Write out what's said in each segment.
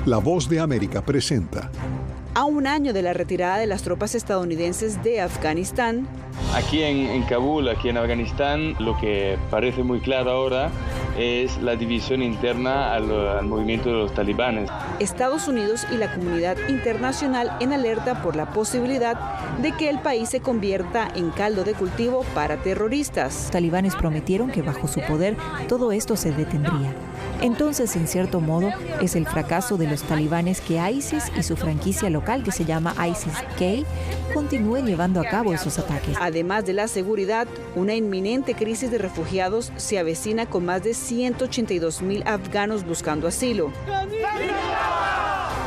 La Voz de América presenta. A un año de la retirada de las tropas estadounidenses de Afganistán, aquí en Kabul, aquí en Afganistán, lo que parece muy claro ahora es la división interna al movimiento de los talibanes. Estados Unidos y la comunidad internacional en alerta por la posibilidad de que el país se convierta en caldo de cultivo para terroristas. Los talibanes prometieron que bajo su poder todo esto se detendría. Entonces, en cierto modo, es el fracaso de los talibanes que ISIS y su franquicia local, que se llama ISIS-K, continúen llevando a cabo esos ataques. Además de la seguridad, una inminente crisis de refugiados se avecina con más de 182,000 afganos buscando asilo.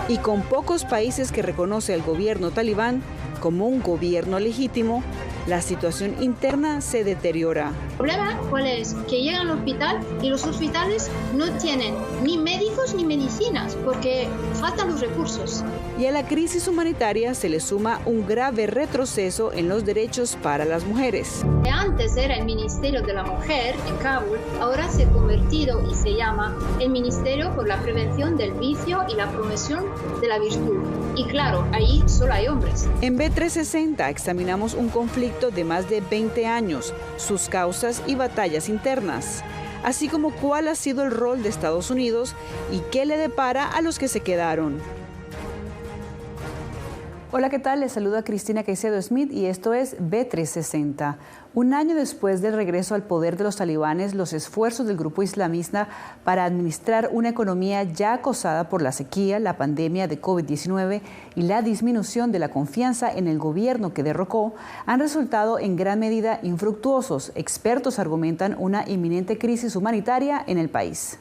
Y con pocos países que reconoce al gobierno talibán como un gobierno legítimo, la situación interna se deteriora. El problema, ¿cuál es? Que llegan al hospital y los hospitales no tienen ni médicos ni medicinas porque faltan los recursos. Y a la crisis humanitaria se le suma un grave retroceso en los derechos para las mujeres. Antes era el Ministerio de la Mujer en Kabul, ahora se ha convertido y se llama el Ministerio por la Prevención del Vicio y la Promoción de la Virtud. Y claro, ahí solo hay hombres. En B360 examinamos un conflicto de más de 20 años, sus causas y batallas internas, así como cuál ha sido el rol de Estados Unidos y qué le depara a los que se quedaron. Hola, ¿qué tal? Les saluda Cristina Caicedo Smith y esto es B360. Un año después del regreso al poder de los talibanes, los esfuerzos del grupo islamista para administrar una economía ya acosada por la sequía, la pandemia de COVID-19 y la disminución de la confianza en el gobierno que derrocó han resultado en gran medida infructuosos. Expertos argumentan una inminente crisis humanitaria en el país.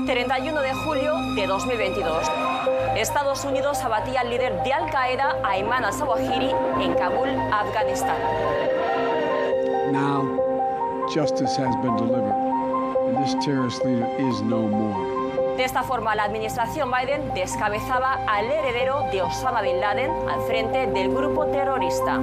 31 de julio de 2022. Estados Unidos abatía al líder de Al-Qaeda, Ayman al-Zawahiri, en Kabul, Afganistán. Now, justice has been delivered, and this terrorist leader is no more. De esta forma, la administración Biden descabezaba al heredero de Osama Bin Laden al frente del grupo terrorista.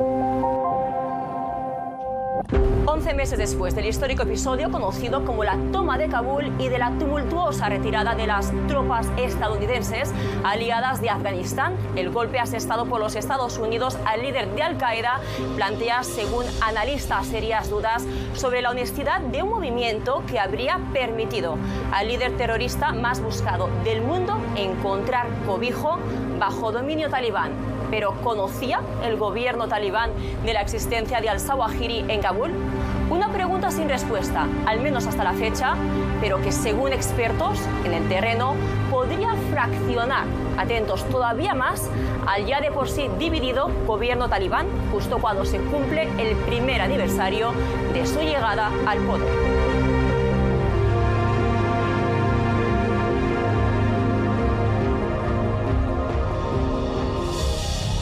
11 meses después del histórico episodio conocido como la toma de Kabul y de la tumultuosa retirada de las tropas estadounidenses aliadas de Afganistán, el golpe asestado por los Estados Unidos al líder de Al-Qaeda plantea, según analistas, serias dudas sobre la honestidad de un movimiento que habría permitido al líder terrorista más buscado del mundo encontrar cobijo bajo dominio talibán. Pero ¿conocía el gobierno talibán de la existencia de al-Zawahiri en Kabul? Una pregunta sin respuesta, al menos hasta la fecha, pero que según expertos en el terreno podría fraccionar, atentos todavía más, al ya de por sí dividido gobierno talibán, justo cuando se cumple el primer aniversario de su llegada al poder.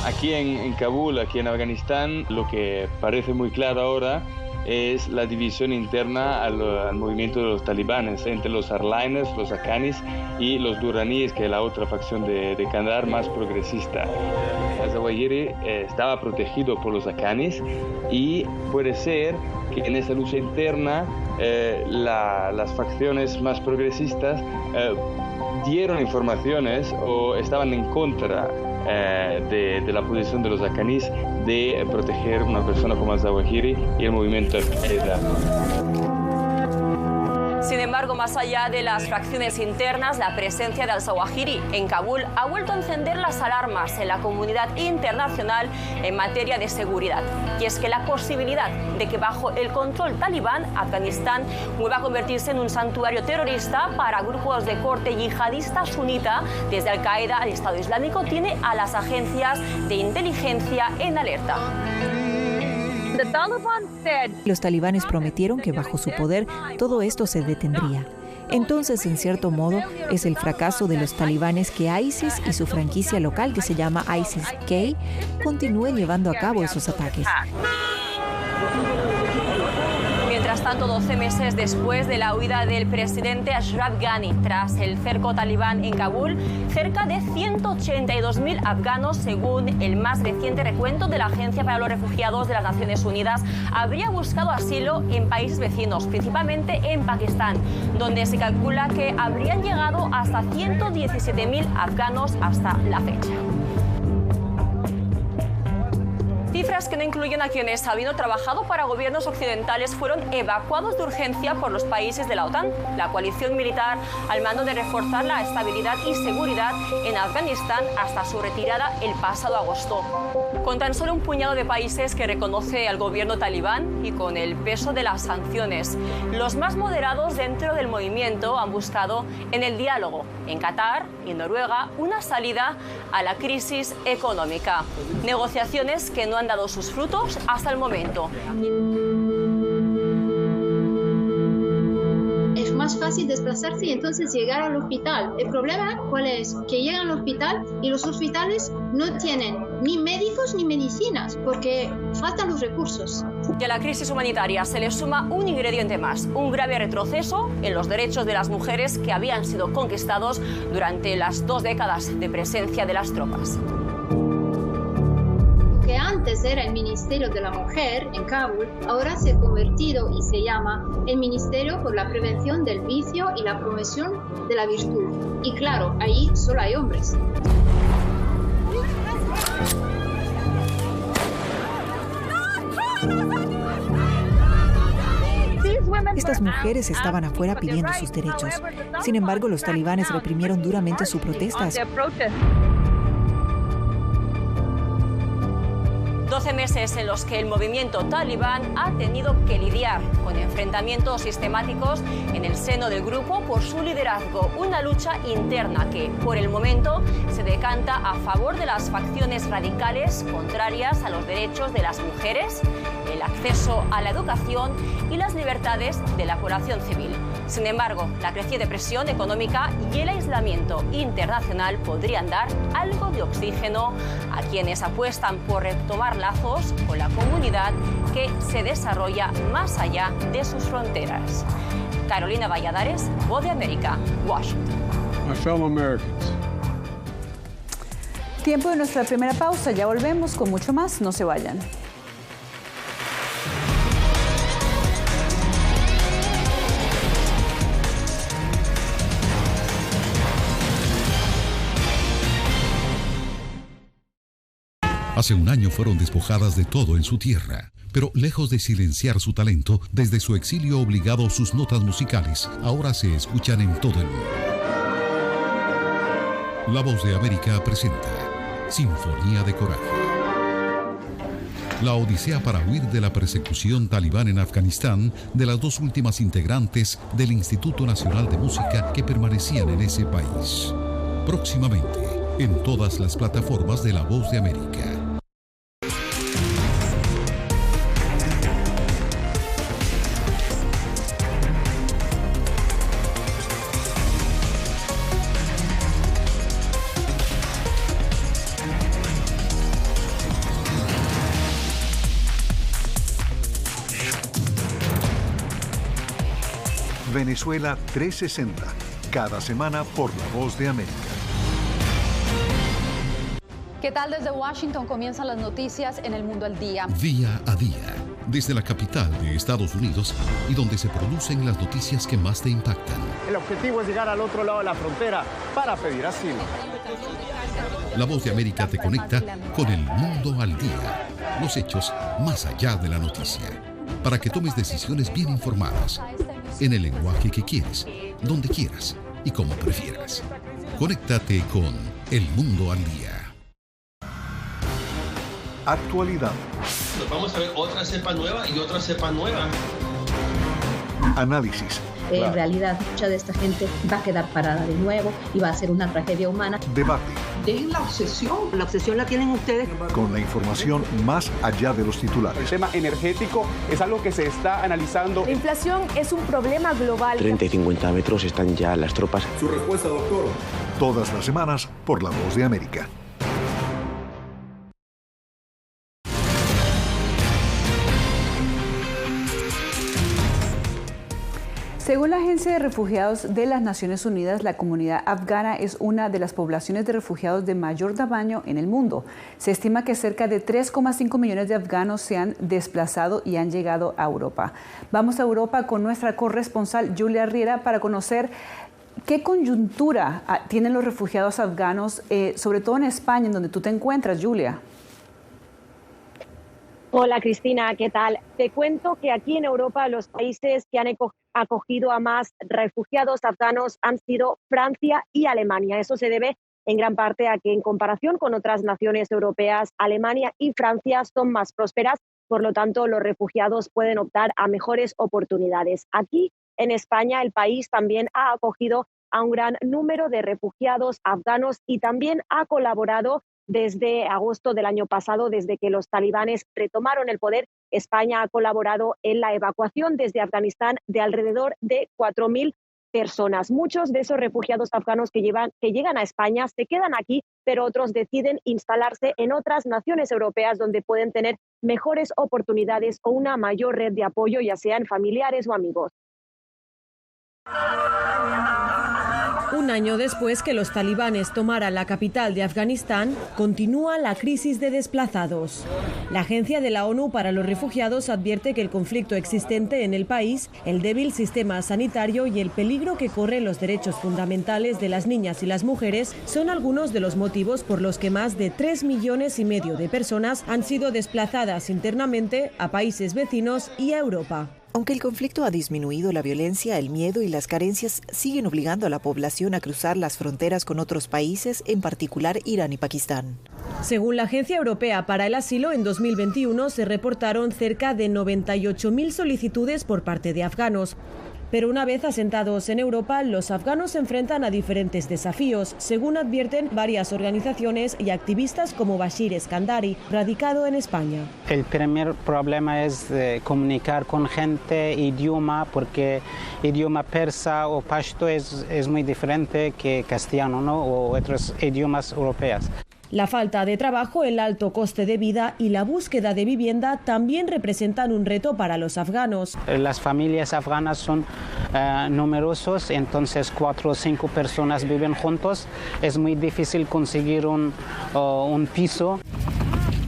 Aquí en Kabul, aquí en Afganistán, lo que parece muy claro ahora es la división interna al movimiento de los talibanes, entre los hardliners, los Haqqanis y los Duraníes, que es la otra facción de Kandahar más progresista. Al-Zawahiri estaba protegido por los Haqqanis y puede ser que en esa lucha interna las facciones más progresistas dieron informaciones o estaban en contra de la posición de los Haqqanis de proteger a una persona como al-Zawahiri y el movimiento Al-Qaeda. Sin embargo, más allá de las fracciones internas, la presencia de al-Zawahiri en Kabul ha vuelto a encender las alarmas en la comunidad internacional en materia de seguridad. Y es que la posibilidad de que bajo el control talibán, Afganistán vuelva a convertirse en un santuario terrorista para grupos de corte yihadista sunita, desde Al-Qaeda al Estado Islámico, tiene a las agencias de inteligencia en alerta. Los talibanes prometieron que bajo su poder todo esto se detendría. Entonces, en cierto modo, es el fracaso de los talibanes que ISIS y su franquicia local, que se llama ISIS-K, continúen llevando a cabo esos ataques. Mientras tanto, 12 meses después de la huida del presidente Ashraf Ghani tras el cerco talibán en Kabul, cerca de 182.000 afganos, según el más reciente recuento de la Agencia para los Refugiados de las Naciones Unidas, habrían buscado asilo en países vecinos, principalmente en Pakistán, donde se calcula que habrían llegado hasta 117.000 afganos hasta la fecha. Cifras que no incluyen a quienes, habiendo trabajado para gobiernos occidentales, fueron evacuados de urgencia por los países de la OTAN, la coalición militar al mando de reforzar la estabilidad y seguridad en Afganistán hasta su retirada el pasado agosto. Con tan solo un puñado de países que reconoce al gobierno talibán y con el peso de las sanciones, los más moderados dentro del movimiento han buscado en el diálogo, en Qatar y en Noruega, una salida a la crisis económica. Negociaciones que no han dado sus frutos hasta el momento. Es más fácil desplazarse y entonces llegar al hospital. El problema, ¿cuál es? Que llegan al hospital y los hospitales no tienen ni médicos ni medicinas porque faltan los recursos. Y a la crisis humanitaria se le suma un ingrediente más, un grave retroceso en los derechos de las mujeres que habían sido conquistados durante las 2 décadas de presencia de las tropas. Que antes era el Ministerio de la Mujer en Kabul, ahora se ha convertido y se llama el Ministerio por la Prevención del Vicio y la Promoción de la Virtud. Y claro, ahí solo hay hombres. Estas mujeres estaban afuera pidiendo sus derechos. Sin embargo, los talibanes reprimieron duramente sus protestas. 12 meses en los que el movimiento talibán ha tenido que lidiar con enfrentamientos sistemáticos en el seno del grupo por su liderazgo, una lucha interna que, por el momento, se decanta a favor de las facciones radicales contrarias a los derechos de las mujeres, el acceso a la educación y las libertades de la población civil. Sin embargo, la creciente presión económica y el aislamiento internacional podrían dar algo de oxígeno a quienes apuestan por retomar lazos con la comunidad que se desarrolla más allá de sus fronteras. Carolina Valladares, Voz de América, Washington. My fellow Americans. Tiempo de nuestra primera pausa, ya volvemos con mucho más, no se vayan. Hace un año fueron despojadas de todo en su tierra, pero lejos de silenciar su talento, desde su exilio obligado sus notas musicales ahora se escuchan en todo el mundo. La Voz de América presenta Sinfonía de Coraje. La odisea para huir de la persecución talibán en Afganistán de las 2 últimas integrantes del Instituto Nacional de Música que permanecían en ese país. Próximamente, en todas las plataformas de La Voz de América. Venezuela 360, cada semana por La Voz de América. ¿Qué tal? Desde Washington comienzan las noticias en El Mundo al Día. Día a día, desde la capital de Estados Unidos y donde se producen las noticias que más te impactan. El objetivo es llegar al otro lado de la frontera para pedir asilo. La Voz de América te conecta con El Mundo al Día, los hechos más allá de la noticia, para que tomes decisiones bien informadas, en el lenguaje que quieres, donde quieras y como prefieras. Conéctate con El Mundo al Día. Actualidad. Nos vamos a ver otra cepa nueva y otra cepa nueva. Análisis. En realidad, mucha de esta gente va a quedar parada de nuevo y va a ser una tragedia humana. Debate. Dejen la obsesión. La obsesión la tienen ustedes. Con la información más allá de los titulares. El tema energético es algo que se está analizando. La inflación es un problema global. 30 y 50 metros están ya las tropas. Su respuesta, doctor. Todas las semanas por La Voz de América. Según la Agencia de Refugiados de las Naciones Unidas, la comunidad afgana es una de las poblaciones de refugiados de mayor tamaño en el mundo. Se estima que cerca de 3,5 millones de afganos se han desplazado y han llegado a Europa. Vamos a Europa con nuestra corresponsal Julia Riera para conocer qué coyuntura tienen los refugiados afganos, sobre todo en España, en donde tú te encuentras, Julia. Hola Cristina, ¿qué tal? Te cuento que aquí en Europa los países que han acogido a más refugiados afganos han sido Francia y Alemania. Eso se debe en gran parte a que en comparación con otras naciones europeas, Alemania y Francia son más prósperas, por lo tanto los refugiados pueden optar a mejores oportunidades. Aquí en España el país también ha acogido a un gran número de refugiados afganos y también ha colaborado desde agosto del año pasado, desde que los talibanes retomaron el poder. España ha colaborado en la evacuación desde Afganistán de alrededor de 4.000 personas. Muchos de esos refugiados afganos que llegan a España se quedan aquí, pero otros deciden instalarse en otras naciones europeas donde pueden tener mejores oportunidades o una mayor red de apoyo, ya sean familiares o amigos. Un año después que los talibanes tomaran la capital de Afganistán, continúa la crisis de desplazados. La Agencia de la ONU para los Refugiados advierte que el conflicto existente en el país, el débil sistema sanitario y el peligro que corren los derechos fundamentales de las niñas y las mujeres son algunos de los motivos por los que más de 3,5 millones de personas han sido desplazadas internamente a países vecinos y a Europa. Aunque el conflicto ha disminuido, la violencia, el miedo y las carencias siguen obligando a la población a cruzar las fronteras con otros países, en particular Irán y Pakistán. Según la Agencia Europea para el Asilo, en 2021 se reportaron cerca de 98.000 solicitudes por parte de afganos. Pero una vez asentados en Europa, los afganos se enfrentan a diferentes desafíos, según advierten varias organizaciones y activistas como Bashir Eskandari, radicado en España. El primer problema es comunicar con gente, idioma, porque idioma persa o pashto es muy diferente que castellano, ¿no? O otros idiomas europeos. La falta de trabajo, el alto coste de vida y la búsqueda de vivienda también representan un reto para los afganos. Las familias afganas son numerosas, entonces 4 o 5 personas viven juntos. Es muy difícil conseguir un piso.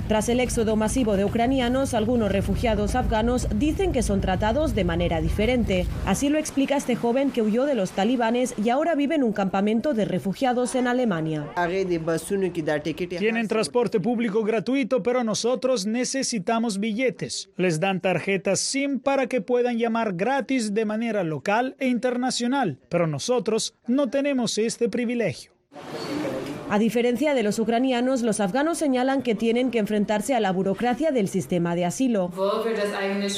Tras el éxodo masivo de ucranianos, algunos refugiados afganos dicen que son tratados de manera diferente. Así lo explica este joven que huyó de los talibanes y ahora vive en un campamento de refugiados en Alemania. Tienen transporte público gratuito, pero nosotros necesitamos billetes. Les dan tarjetas SIM para que puedan llamar gratis de manera local e internacional, pero nosotros no tenemos este privilegio. A diferencia de los ucranianos, los afganos señalan que tienen que enfrentarse a la burocracia del sistema de asilo.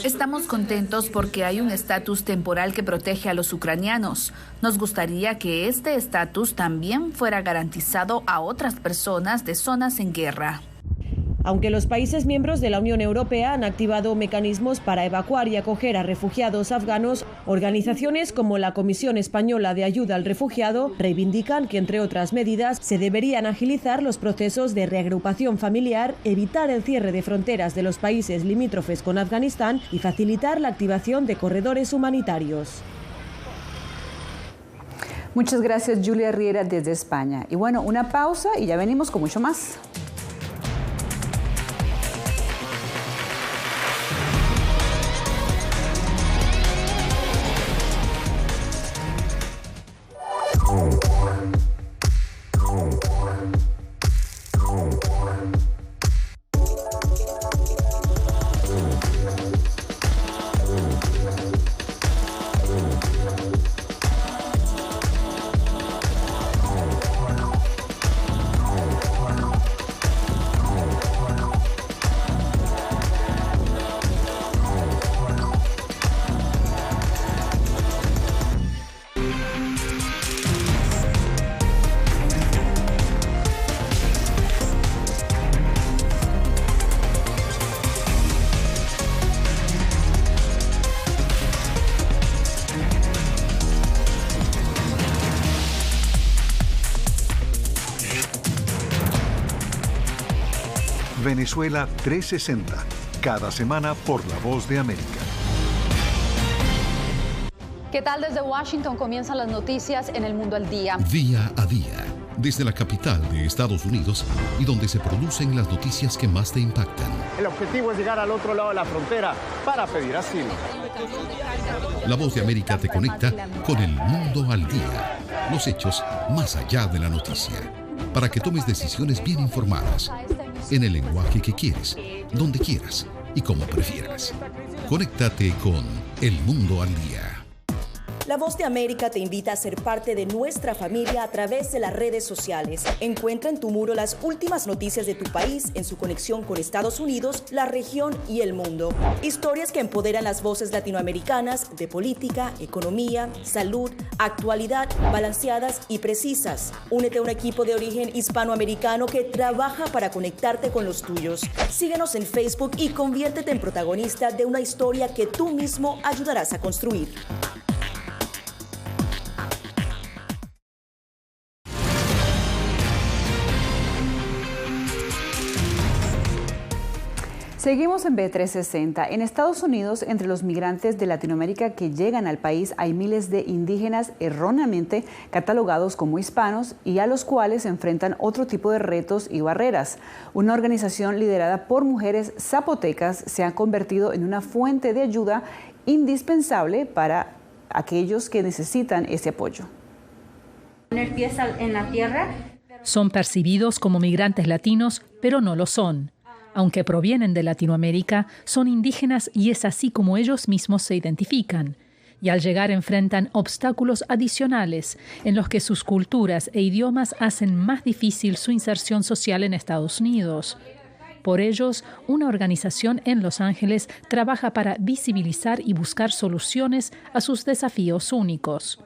Estamos contentos porque hay un estatus temporal que protege a los ucranianos. Nos gustaría que este estatus también fuera garantizado a otras personas de zonas en guerra. Aunque los países miembros de la Unión Europea han activado mecanismos para evacuar y acoger a refugiados afganos, organizaciones como la Comisión Española de Ayuda al Refugiado reivindican que, entre otras medidas, se deberían agilizar los procesos de reagrupación familiar, evitar el cierre de fronteras de los países limítrofes con Afganistán y facilitar la activación de corredores humanitarios. Muchas gracias, Julia Riera, desde España. Y bueno, una pausa y ya venimos con mucho más. Venezuela 360, cada semana por La Voz de América. ¿Qué tal? Desde Washington comienzan las noticias en El Mundo al Día. Día a día, desde la capital de Estados Unidos y donde se producen las noticias que más te impactan. El objetivo es llegar al otro lado de la frontera para pedir asilo. La Voz de América te conecta con El Mundo al Día. Los hechos más allá de la noticia. Para que tomes decisiones bien informadas. En el lenguaje que quieres, donde quieras y como prefieras. Conéctate con El Mundo al Día. La Voz de América te invita a ser parte de nuestra familia a través de las redes sociales. Encuentra en tu muro las últimas noticias de tu país en su conexión con Estados Unidos, la región y el mundo. Historias que empoderan las voces latinoamericanas de política, economía, salud, actualidad, balanceadas y precisas. Únete a un equipo de origen hispanoamericano que trabaja para conectarte con los tuyos. Síguenos en Facebook y conviértete en protagonista de una historia que tú mismo ayudarás a construir. Seguimos en B360. En Estados Unidos, entre los migrantes de Latinoamérica que llegan al país, hay miles de indígenas erróneamente catalogados como hispanos y a los cuales se enfrentan otro tipo de retos y barreras. Una organización liderada por mujeres zapotecas se ha convertido en una fuente de ayuda indispensable para aquellos que necesitan ese apoyo. Poner pies en la tierra. Son percibidos como migrantes latinos, pero no lo son. Aunque provienen de Latinoamérica, son indígenas y es así como ellos mismos se identifican. Y al llegar enfrentan obstáculos adicionales en los que sus culturas e idiomas hacen más difícil su inserción social en Estados Unidos. Por ellos, una organización en Los Ángeles trabaja para visibilizar y buscar soluciones a sus desafíos únicos.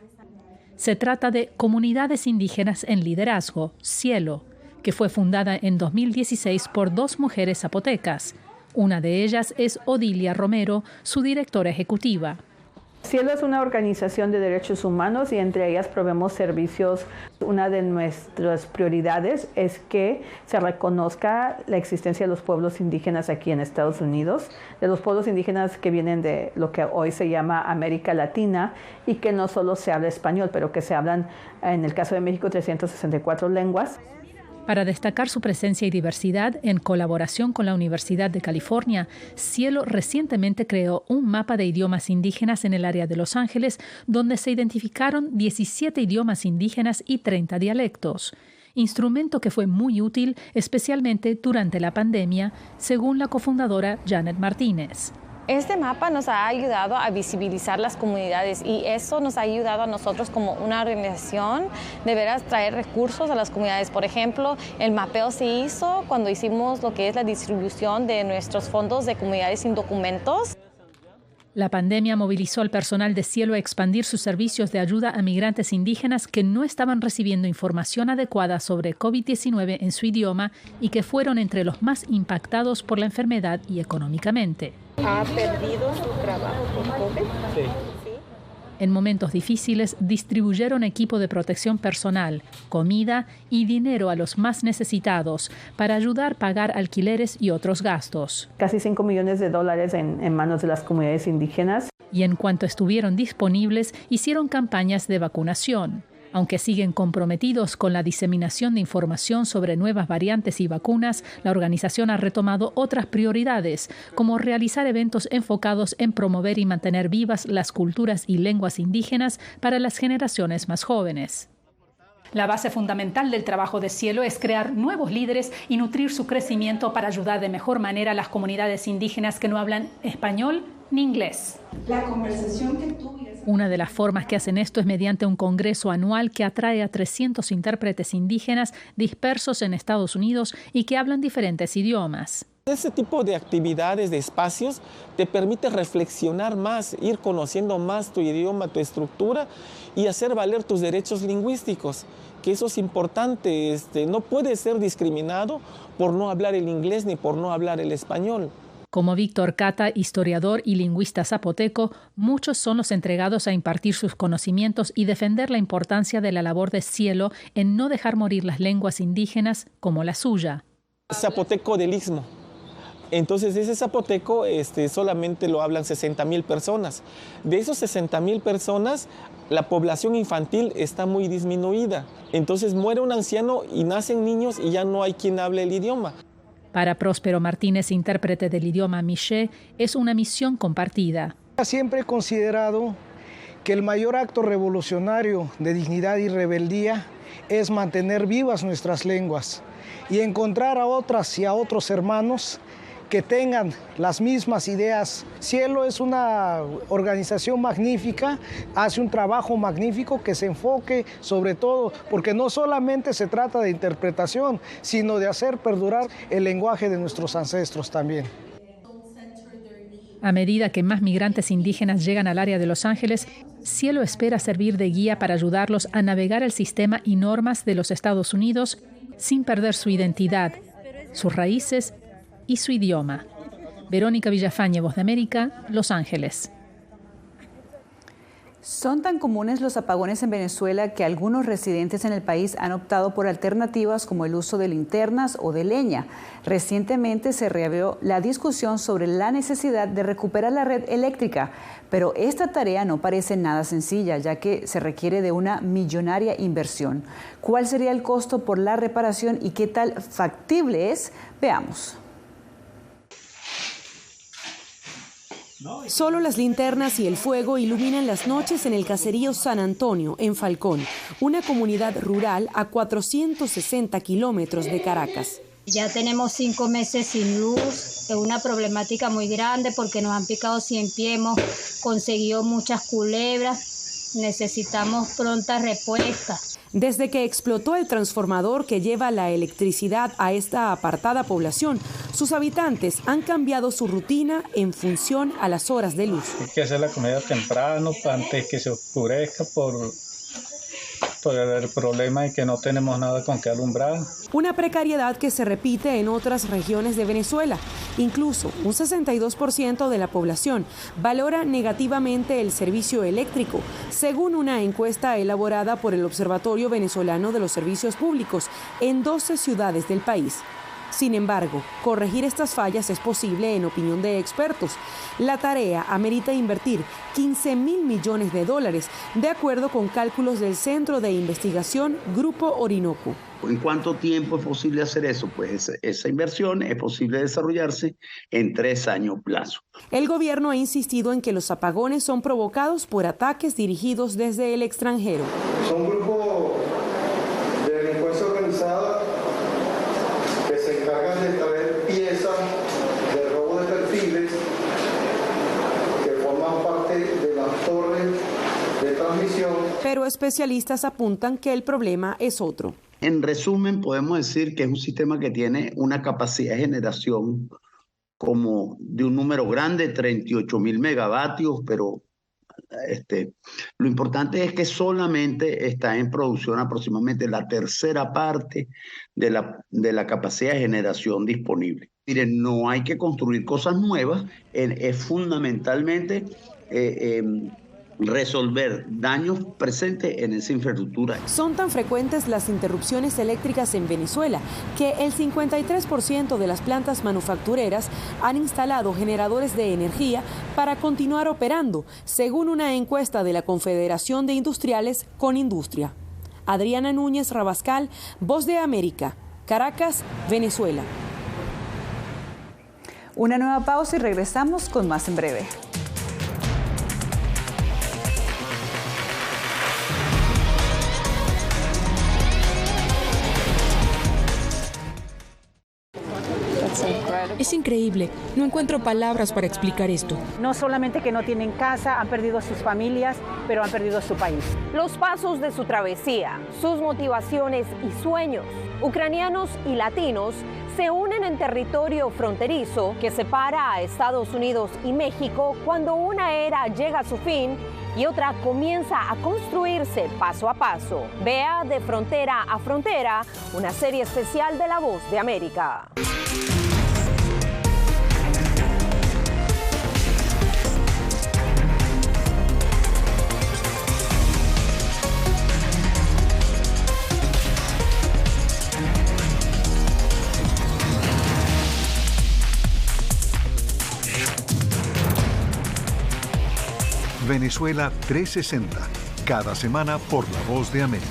Se trata de Comunidades Indígenas en Liderazgo, Cielo, que fue fundada en 2016 por 2 mujeres zapotecas. Una de ellas es Odilia Romero, su directora ejecutiva. Cielo es una organización de derechos humanos y entre ellas proveemos servicios. Una de nuestras prioridades es que se reconozca la existencia de los pueblos indígenas aquí en Estados Unidos, de los pueblos indígenas que vienen de lo que hoy se llama América Latina y que no solo se habla español, pero que se hablan, en el caso de México, 364 lenguas. Para destacar su presencia y diversidad, en colaboración con la Universidad de California, Cielo recientemente creó un mapa de idiomas indígenas en el área de Los Ángeles, donde se identificaron 17 idiomas indígenas y 30 dialectos. Instrumento que fue muy útil, especialmente durante la pandemia, según la cofundadora Janet Martínez. Este mapa nos ha ayudado a visibilizar las comunidades y eso nos ha ayudado a nosotros como una organización de veras traer recursos a las comunidades. Por ejemplo, el mapeo se hizo cuando hicimos lo que es la distribución de nuestros fondos de comunidades sin documentos. La pandemia movilizó al personal de Cielo a expandir sus servicios de ayuda a migrantes indígenas que no estaban recibiendo información adecuada sobre COVID-19 en su idioma y que fueron entre los más impactados por la enfermedad y económicamente. ¿Ha perdido su trabajo por COVID? Sí. En momentos difíciles, distribuyeron equipo de protección personal, comida y dinero a los más necesitados para ayudar a pagar alquileres y otros gastos. Casi $5 millones en manos de las comunidades indígenas. Y en cuanto estuvieron disponibles, hicieron campañas de vacunación. Aunque siguen comprometidos con la diseminación de información sobre nuevas variantes y vacunas, la organización ha retomado otras prioridades, como realizar eventos enfocados en promover y mantener vivas las culturas y lenguas indígenas para las generaciones más jóvenes. La base fundamental del trabajo de Cielo es crear nuevos líderes y nutrir su crecimiento para ayudar de mejor manera a las comunidades indígenas que no hablan español ni inglés. La conversación que tuviste. Una de las formas que hacen esto es mediante un congreso anual que atrae a 300 intérpretes indígenas dispersos en Estados Unidos y que hablan diferentes idiomas. Ese tipo de actividades, de espacios, te permite reflexionar más, ir conociendo más tu idioma, tu estructura y hacer valer tus derechos lingüísticos, que eso es importante. No puedes ser discriminado por no hablar el inglés ni por no hablar el español. Como Víctor Cata, historiador y lingüista zapoteco, muchos son los entregados a impartir sus conocimientos y defender la importancia de la labor de Cielo en no dejar morir las lenguas indígenas como la suya. Zapoteco del Istmo. Entonces ese zapoteco solamente lo hablan 60,000 personas. De esos 60,000 personas, la población infantil está muy disminuida. Entonces muere un anciano y nacen niños y ya no hay quien hable el idioma. Para Próspero Martínez, intérprete del idioma miché, es una misión compartida. Siempre he considerado que el mayor acto revolucionario de dignidad y rebeldía es mantener vivas nuestras lenguas y encontrar a otras y a otros hermanos que tengan las mismas ideas. Cielo es una organización magnífica, hace un trabajo magnífico que se enfoque sobre todo, porque no solamente se trata de interpretación, sino de hacer perdurar el lenguaje de nuestros ancestros también. A medida que más migrantes indígenas llegan al área de Los Ángeles, Cielo espera servir de guía para ayudarlos a navegar el sistema y normas de los Estados Unidos sin perder su identidad, sus raíces y su idioma. Verónica Villafañe, Voz de América, Los Ángeles. Son tan comunes los apagones en Venezuela que algunos residentes en el país han optado por alternativas como el uso de linternas o de leña. Recientemente se reabrió la discusión sobre la necesidad de recuperar la red eléctrica, pero esta tarea no parece nada sencilla, ya que se requiere de una millonaria inversión. ¿Cuál sería el costo por la reparación y qué tal factible es? Veamos. Solo las linternas y el fuego iluminan las noches en el caserío San Antonio, en Falcón, una comunidad rural a 460 kilómetros de Caracas. Ya tenemos 5 meses sin luz, es una problemática muy grande porque nos han picado 100 pies, hemos conseguido muchas culebras, necesitamos pronta respuesta. Desde que explotó el transformador que lleva la electricidad a esta apartada población, sus habitantes han cambiado su rutina en función a las horas de luz. Hay que hacer la comida temprano antes que se oscurezca por el problema de que no tenemos nada con qué alumbrar. Una precariedad que se repite en otras regiones de Venezuela. Incluso un 62% de la población valora negativamente el servicio eléctrico, según una encuesta elaborada por el Observatorio Venezolano de los Servicios Públicos en 12 ciudades del país. Sin embargo, corregir estas fallas es posible en opinión de expertos. La tarea amerita invertir $15.000 millones, de acuerdo con cálculos del Centro de Investigación Grupo Orinoco. ¿En cuánto tiempo es posible hacer eso? Pues esa inversión es posible desarrollarse en 3 años plazo. El gobierno ha insistido en que los apagones son provocados por ataques dirigidos desde el extranjero. Son grupos de delincuencia organizada que se encargan de traer piezas de robo de perfiles que forman parte de las torres de transmisión. Pero especialistas apuntan que el problema es otro. En resumen, podemos decir que es un sistema que tiene una capacidad de generación como de un número grande, 38.000 megavatios, pero lo importante es que solamente está en producción aproximadamente la tercera parte de la capacidad de generación disponible. Miren, no hay que construir cosas nuevas, es fundamentalmente resolver daños presentes en esa infraestructura. Son tan frecuentes las interrupciones eléctricas en Venezuela que el 53% de las plantas manufactureras han instalado generadores de energía para continuar operando, según una encuesta de la Confederación de Industriales Conindustria. Adriana Núñez Rabascal, Voz de América, Caracas, Venezuela. Una nueva pausa y regresamos con más en breve. Es increíble, no encuentro palabras para explicar esto. No solamente que no tienen casa, han perdido a sus familias, pero han perdido su país. Los pasos de su travesía, sus motivaciones y sueños, ucranianos y latinos, se unen en territorio fronterizo que separa a Estados Unidos y México cuando una era llega a su fin y otra comienza a construirse paso a paso. Vea De Frontera a Frontera, una serie especial de La Voz de América. Venezuela 360, cada semana por La Voz de América.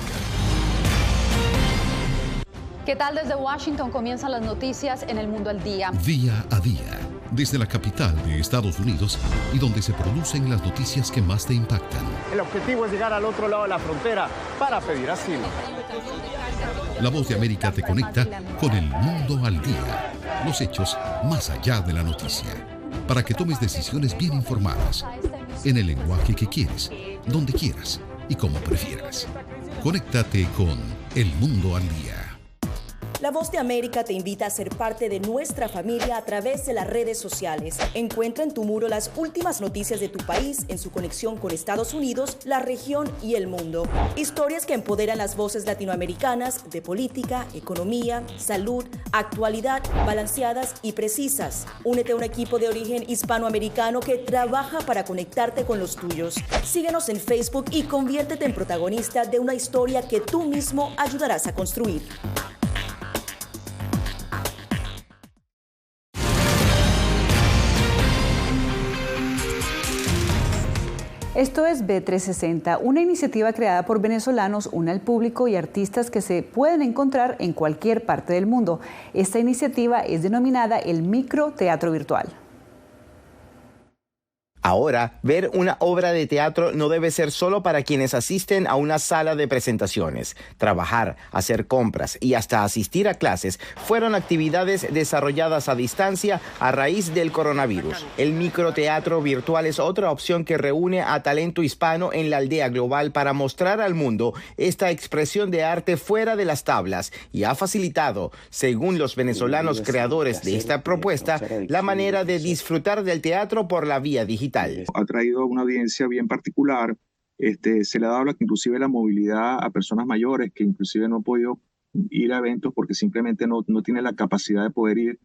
¿Qué tal? Desde Washington comienzan las noticias en El Mundo al Día. Día a día, desde la capital de Estados Unidos y donde se producen las noticias que más te impactan. El objetivo es llegar al otro lado de la frontera para pedir asilo. La Voz de América te conecta con El Mundo al Día. Los hechos más allá de la noticia. Para que tomes decisiones bien informadas. En el lenguaje que quieres, donde quieras y como prefieras. Conéctate con El Mundo al Día. La Voz de América te invita a ser parte de nuestra familia a través de las redes sociales. Encuentra en tu muro las últimas noticias de tu país en su conexión con Estados Unidos, la región y el mundo. Historias que empoderan las voces latinoamericanas de política, economía, salud, actualidad, balanceadas y precisas. Únete a un equipo de origen hispanoamericano que trabaja para conectarte con los tuyos. Síguenos en Facebook y conviértete en protagonista de una historia que tú mismo ayudarás a construir. Esto es B360, una iniciativa creada por venezolanos, une al público y artistas que se pueden encontrar en cualquier parte del mundo. Esta iniciativa es denominada el microteatro virtual. Ahora, ver una obra de teatro no debe ser solo para quienes asisten a una sala de presentaciones. Trabajar, hacer compras y hasta asistir a clases fueron actividades desarrolladas a distancia a raíz del coronavirus. El microteatro virtual es otra opción que reúne a talento hispano en la aldea global para mostrar al mundo esta expresión de arte fuera de las tablas y ha facilitado, según los venezolanos creadores de esta propuesta, la manera de disfrutar del teatro por la vía digital. Ha traído una audiencia bien particular, se le ha dado inclusive la movilidad a personas mayores que inclusive no han podido ir a eventos porque simplemente no tienen la capacidad de poder ir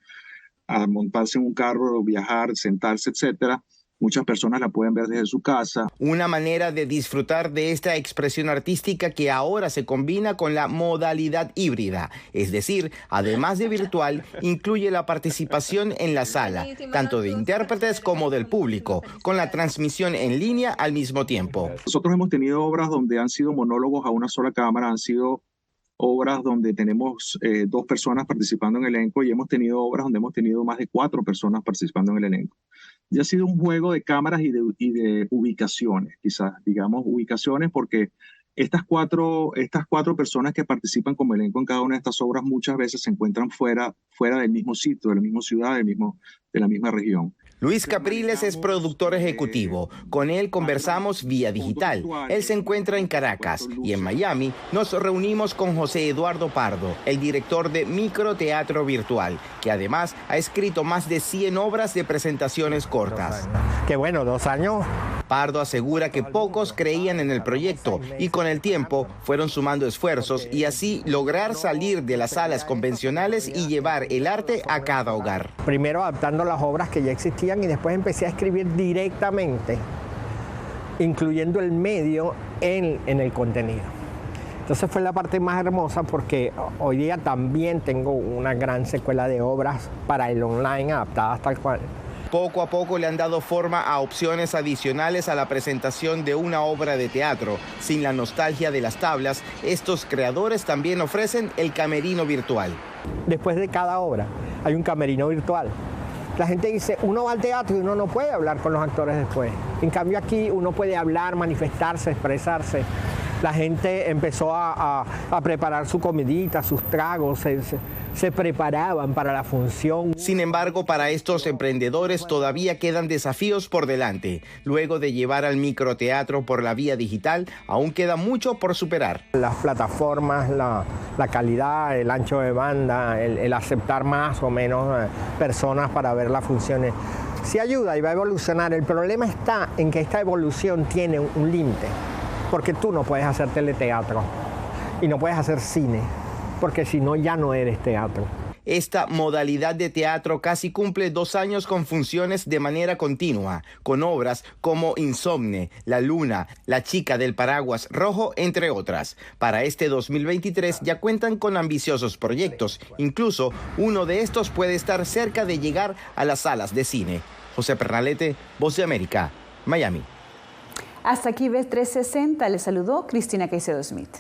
a montarse en un carro, viajar, sentarse, etcétera. Muchas personas la pueden ver desde su casa. Una manera de disfrutar de esta expresión artística que ahora se combina con la modalidad híbrida, es decir, además de virtual, incluye la participación en la sala, tanto de intérpretes como del público, con la transmisión en línea al mismo tiempo. Nosotros hemos tenido obras donde han sido monólogos a una sola cámara, han sido obras donde tenemos 2 personas participando en el elenco y hemos tenido obras donde hemos tenido más de 4 personas participando en el elenco. Ya ha sido un juego de cámaras y de ubicaciones, quizás, digamos, ubicaciones, porque estas cuatro personas que participan como elenco en cada una de estas obras muchas veces se encuentran fuera del mismo sitio, de la misma ciudad, de la misma región. Luis Capriles es productor ejecutivo. Con él conversamos vía digital. Él se encuentra en Caracas y en Miami nos reunimos con José Eduardo Pardo, el director de Microteatro Virtual, que además ha escrito más de 100 obras de presentaciones cortas. Qué bueno, 2 años. Pardo asegura que pocos creían en el proyecto y con el tiempo fueron sumando esfuerzos y así lograr salir de las salas convencionales y llevar el arte a cada hogar. Primero adaptando las obras que ya existían y después empecé a escribir directamente, incluyendo el medio en el contenido. Entonces fue la parte más hermosa porque hoy día también tengo una gran secuela de obras para el online adaptadas tal cual. Poco a poco le han dado forma a opciones adicionales a la presentación de una obra de teatro. Sin la nostalgia de las tablas, estos creadores también ofrecen el camerino virtual. Después de cada obra hay un camerino virtual. La gente dice, uno va al teatro y uno no puede hablar con los actores después. En cambio aquí uno puede hablar, manifestarse, expresarse. La gente empezó a preparar su comidita, sus tragos, se preparaban para la función. Sin embargo, para estos emprendedores todavía quedan desafíos por delante. Luego de llevar al microteatro por la vía digital, aún queda mucho por superar. Las plataformas, la calidad, el ancho de banda, el aceptar más o menos personas para ver las funciones, sí ayuda y va a evolucionar. El problema está en que esta evolución tiene un límite, porque tú no puedes hacer teleteatro y no puedes hacer cine, porque si no ya no eres teatro. Esta modalidad de teatro casi cumple 2 años con funciones de manera continua, con obras como Insomne, La Luna, La Chica del Paraguas Rojo, entre otras. Para este 2023 ya cuentan con ambiciosos proyectos, incluso uno de estos puede estar cerca de llegar a las salas de cine. José Pernalete, Voz de América, Miami. Hasta aquí B360. Les saludó Cristina Caicedo Smith.